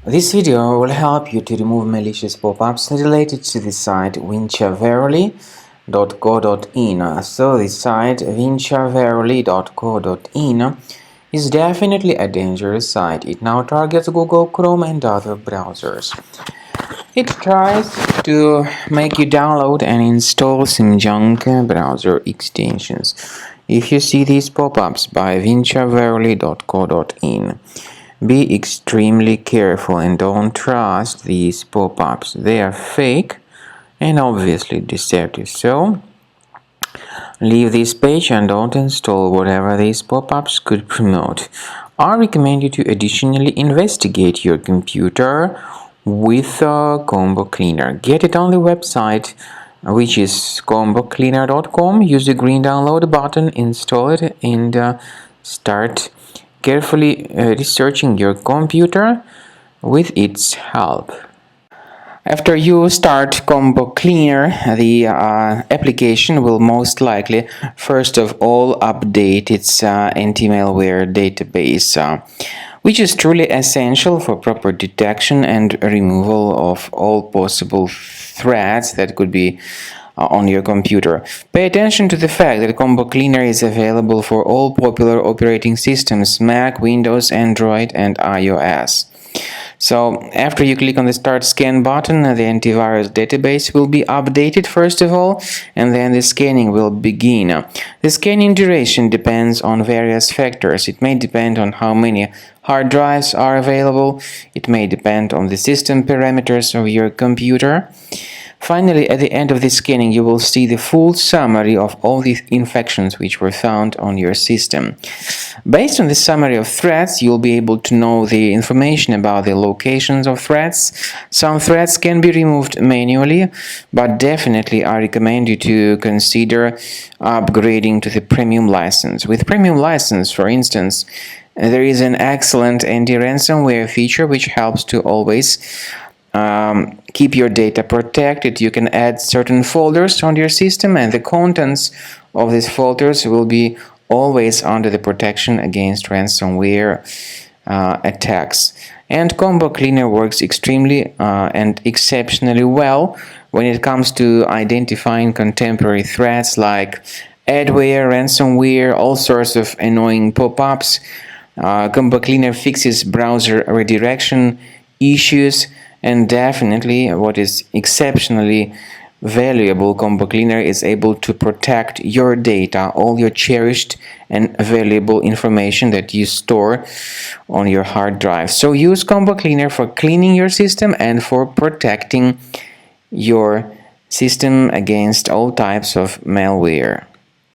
This video will help you to remove malicious pop-ups related to the site vinciaverily.co.in. So the site vinciaverily.co.in is definitely a dangerous site. It now targets Google Chrome and other browsers. It tries to make you download and install some junk browser extensions. If you see these pop-ups by vinciaverily.co.in, be extremely careful and don't trust these pop-ups. They are fake and obviously deceptive. So, leave this page and don't install whatever these pop-ups could promote. I recommend you to additionally investigate your computer with a combo cleaner. Get it on the website, which is combocleaner.com. Use the green download button, install it, and start carefully researching your computer with its help. After you start Combo Cleaner, the application will most likely first of all update its anti-malware database, which is truly essential for proper detection and removal of all possible threats that could be on your computer. Pay attention to the fact that Combo Cleaner is available for all popular operating systems: Mac, Windows, Android, and iOS. So after you click on the Start Scan button, the antivirus database will be updated first of all, and then the scanning will begin. The scanning duration depends on various factors. It may depend on how many hard drives are available. It may depend on the system parameters of your computer. Finally, at the end of the scanning, you will see the full summary of all the infections which were found on your system. Based on the summary of threats, you'll be able to know the information about the locations of threats. Some threats can be removed manually, but definitely I recommend you to consider upgrading to the premium license. With premium license, for instance, there is an excellent anti-ransomware feature which helps to always keep your data protected. You can add certain folders on your system, and the contents of these folders will be always under the protection against ransomware attacks. And Combo Cleaner works extremely and exceptionally well when it comes to identifying contemporary threats like adware, ransomware, all sorts of annoying pop-ups. Combo Cleaner fixes browser redirection issues. And definitely, what is exceptionally valuable, Combo Cleaner is able to protect your data, all your cherished and valuable information that you store on your hard drive. So use Combo Cleaner for cleaning your system and for protecting your system against all types of malware.